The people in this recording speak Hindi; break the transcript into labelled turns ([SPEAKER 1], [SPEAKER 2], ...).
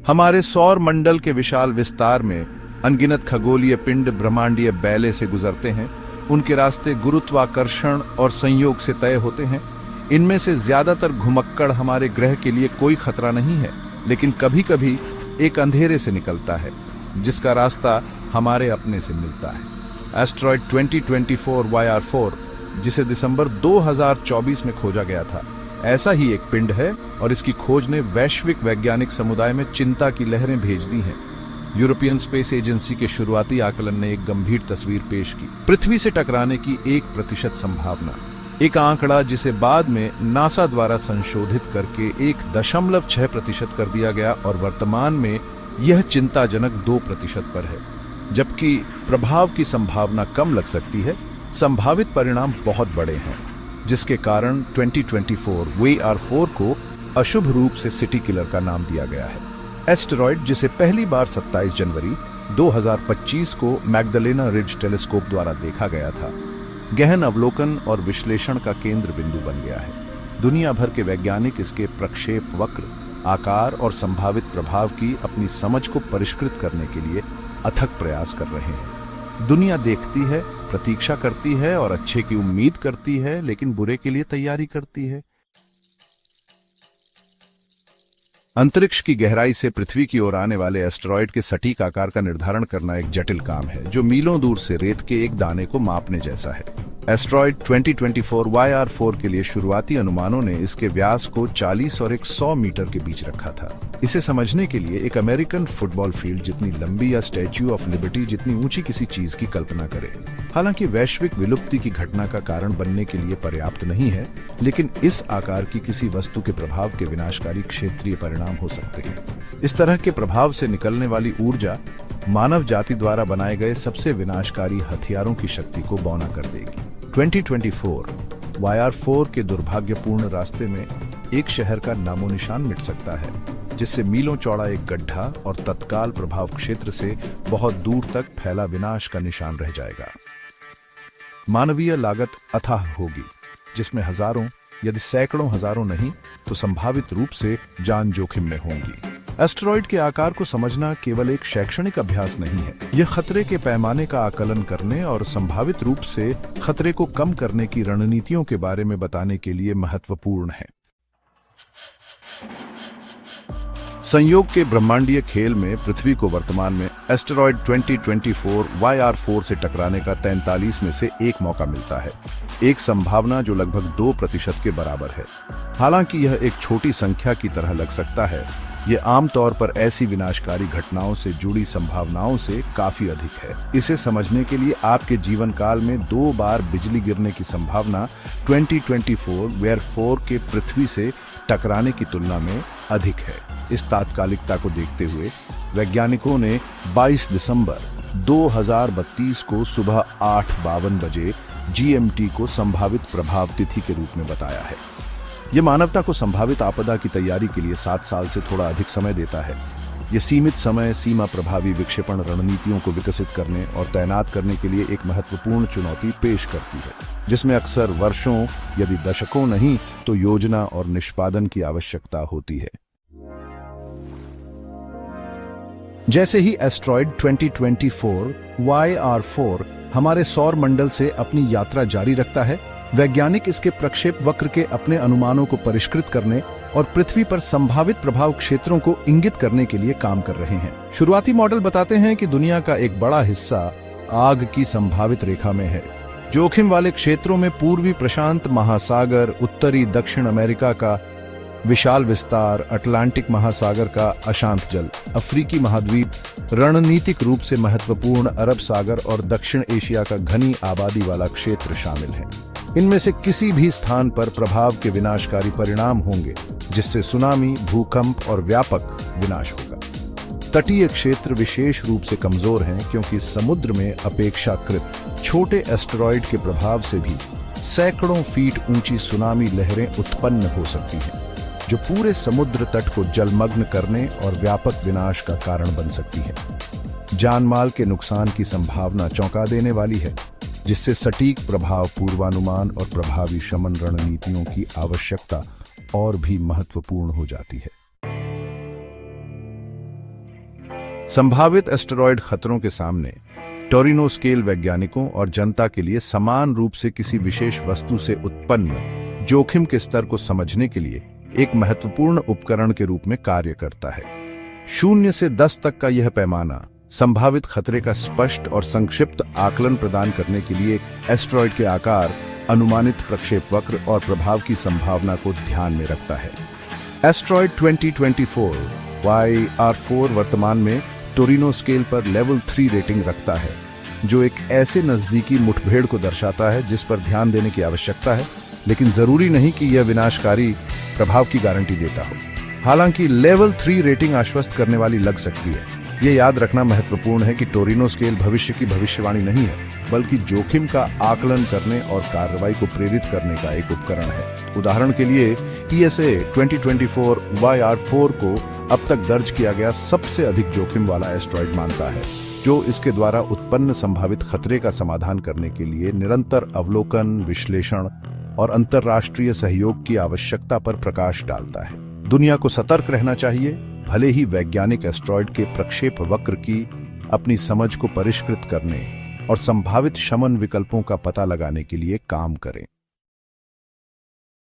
[SPEAKER 1] हमारे सौर मंडल के विशाल विस्तार में अनगिनत खगोलीय पिंड ब्रह्मांडीय बैले से गुजरते हैं। उनके रास्ते गुरुत्वाकर्षण और संयोग से तय होते हैं। इनमें से ज्यादातर घुमक्कड़ हमारे ग्रह के लिए कोई खतरा नहीं है, लेकिन कभी कभी एक अंधेरे से निकलता है जिसका रास्ता हमारे अपने से मिलता है। एस्टेरॉयड 2024 YR4, जिसे दिसंबर 2024 में खोजा गया था, ऐसा ही एक पिंड है और इसकी खोज ने वैश्विक वैज्ञानिक समुदाय में चिंता की लहरें भेज दी हैं। यूरोपियन स्पेस एजेंसी के शुरुआती आकलन ने एक गंभीर तस्वीर पेश की। पृथ्वी से टकराने की 1% संभावना, एक आंकड़ा जिसे बाद में नासा द्वारा संशोधित करके 1.6% कर दिया गया और वर्तमान में यह चिंताजनक 2% पर है। जबकि प्रभाव की संभावना कम लग सकती है, संभावित परिणाम बहुत बड़े हैं, जिसके कारण 2024 YR4 को अशुभ रूप से सिटी किलर का नाम दिया गया है। एस्टेरॉयड, जिसे पहली बार 27 जनवरी 2025 को मैग्दलेना रिज टेलीस्कोप द्वारा देखा गया था, गहन अवलोकन और विश्लेषण का केंद्र बिंदु बन गया है। दुनिया भर के वैज्ञानिक इसके प्रक्षेप वक्र, आकार और संभावित प्रभाव की अपनी समझ को परिष्कृत करने के लिए अथक प्रयास कर रहे हैं। दुनिया देखती है, प्रतीक्षा करती है और अच्छे की उम्मीद करती है, लेकिन बुरे के लिए तैयारी करती है। अंतरिक्ष की गहराई से पृथ्वी की ओर आने वाले एस्टेरॉयड के सटीक आकार का निर्धारण करना एक जटिल काम है, जो मीलों दूर से रेत के एक दाने को मापने जैसा है। एस्टेरॉयड 2024 YR4 के लिए शुरुआती अनुमानों ने इसके व्यास को 40 और 100 मीटर के बीच रखा था। इसे समझने के लिए एक अमेरिकन फुटबॉल फील्ड जितनी लंबी या स्टैच्यू ऑफ लिबर्टी जितनी ऊंची किसी चीज की कल्पना करें। हालांकि वैश्विक विलुप्ति की घटना का कारण बनने के लिए पर्याप्त नहीं है, लेकिन इस आकार की किसी वस्तु के प्रभाव के विनाशकारी क्षेत्रीय परिणाम हो सकते हैं। इस तरह के प्रभाव से निकलने वाली ऊर्जा मानव जाति द्वारा बनाए गए सबसे विनाशकारी हथियारों की शक्ति को बौना कर देगी। 2024 YR4 के दुर्भाग्यपूर्ण रास्ते में एक शहर का नामो निशान मिट सकता है, जिससे मीलों चौड़ा एक गड्ढा और तत्काल प्रभाव क्षेत्र से बहुत दूर तक फैला विनाश का निशान रह जाएगा। मानवीय लागत अथाह होगी, जिसमें हजारों यदि सैकड़ों हजारों नहीं तो संभावित रूप से जान जोखिम में होंगी। एस्टेरॉयड के आकार को समझना केवल एक शैक्षणिक अभ्यास नहीं है, यह खतरे के पैमाने का आकलन करने और संभावित रूप से खतरे को कम करने की रणनीतियों के बारे में बताने के लिए महत्वपूर्ण है। संयोग के ब्रह्मांडीय खेल में पृथ्वी को वर्तमान में एस्टेरॉयड 2024 YR4 से टकराने का 43 में से एक मौका मिलता है, एक संभावना जो लगभग 2% के बराबर है। हालांकि यह एक छोटी संख्या की तरह लग सकता है, यह आमतौर पर ऐसी विनाशकारी घटनाओं से जुड़ी संभावनाओं से काफी अधिक है। इसे समझने के लिए आपके जीवन काल में 2 बार बिजली गिरने की संभावना 2024 YR4 के पृथ्वी से टकराने की तुलना में अधिक है। इस तात्कालिकता को देखते हुए वैज्ञानिकों ने 22 दिसंबर 2032 को सुबह 8:52 बजे GMT को संभावित प्रभाव तिथि के रूप में बताया है। यह मानवता को संभावित आपदा की तैयारी के लिए 7 साल से थोड़ा अधिक समय देता है। यह सीमित समय सीमा प्रभावी विक्षेपण रणनीतियों को विकसित करने और तैनात करने के लिए एक महत्वपूर्ण चुनौती पेश करती है, जिसमें अक्सर वर्षों यदि दशकों नहीं तो योजना और निष्पादन की आवश्यकता होती है। जैसे ही एस्टेरॉयड 2024 YR4 हमारे सौर मंडल से अपनी यात्रा जारी रखता है, वैज्ञानिक इसके प्रक्षेप वक्र के अपने अनुमानों को परिष्कृत करने और पृथ्वी पर संभावित प्रभाव क्षेत्रों को इंगित करने के लिए काम कर रहे हैं। शुरुआती मॉडल बताते हैं कि दुनिया का एक बड़ा हिस्सा आग की संभावित रेखा में है। जोखिम वाले क्षेत्रों में पूर्वी प्रशांत महासागर, उत्तरी दक्षिण अमेरिका का विशाल विस्तार, अटलांटिक महासागर का अशांत जल, अफ्रीकी महाद्वीप, रणनीतिक रूप से महत्वपूर्ण अरब सागर और दक्षिण एशिया का घनी आबादी वाला क्षेत्र शामिल है। इनमें से किसी भी स्थान पर प्रभाव के विनाशकारी परिणाम होंगे, जिससे सुनामी, भूकंप और व्यापक विनाश होगा। तटीय क्षेत्र विशेष रूप से कमजोर हैं, क्योंकि समुद्र में अपेक्षाकृत छोटे एस्टेरॉयड के प्रभाव से भी सैकड़ों फीट ऊंची सुनामी लहरें उत्पन्न हो सकती हैं, जो पूरे समुद्र तट को जलमग्न करने और व्यापक विनाश का कारण बन सकती है। जानमाल के नुकसान की संभावना चौंका देने वाली है, जिससे सटीक प्रभाव पूर्वानुमान और प्रभावी शमन रणनीतियों की आवश्यकता और भी महत्वपूर्ण हो जाती है। संभावित एस्टेरॉयड खतरों के सामने टोरिनो स्केल वैज्ञानिकों और जनता के लिए समान रूप से किसी विशेष वस्तु से उत्पन्न जोखिम के स्तर को समझने के लिए एक महत्वपूर्ण उपकरण के रूप में कार्य करता है। 0 से 10 तक का यह पैमाना संभावित खतरे का स्पष्ट और संक्षिप्त आकलन प्रदान करने के लिए एस्टेरॉयड के आकार, अनुमानित प्रक्षेप वक्र और प्रभाव की संभावना को ध्यान में रखता है। एस्टेरॉयड 2024 YR4 वर्तमान में टोरिनो स्केल पर लेवल 3 रेटिंग रखता है, जो एक ऐसे नजदीकी मुठभेड़ को दर्शाता है जिस पर ध्यान देने की आवश्यकता है, लेकिन जरूरी नहीं कि यह विनाशकारी प्रभाव की गारंटी देता हो। हालांकि लेवल 3 रेटिंग आश्वस्त करने वाली लग सकती है, ये याद रखना महत्वपूर्ण है कि टोरिनो स्केल भविष्य की भविष्यवाणी नहीं है, बल्कि जोखिम का आकलन करने और कार्रवाई को प्रेरित करने का एक उपकरण है। उदाहरण के लिए ESA 2024 YR4 को अब तक दर्ज किया गया सबसे अधिक जोखिम वाला एस्टेरॉयड मानता है, जो इसके द्वारा उत्पन्न संभावित खतरे का समाधान करने के लिए निरंतर अवलोकन, विश्लेषण और अंतर्राष्ट्रीय सहयोग की आवश्यकता पर प्रकाश डालता है। दुनिया को सतर्क रहना चाहिए, भले ही वैज्ञानिक एस्टेरॉयड के प्रक्षेप वक्र की अपनी समझ को परिष्कृत करने और संभावित शमन विकल्पों का पता लगाने के लिए काम करें।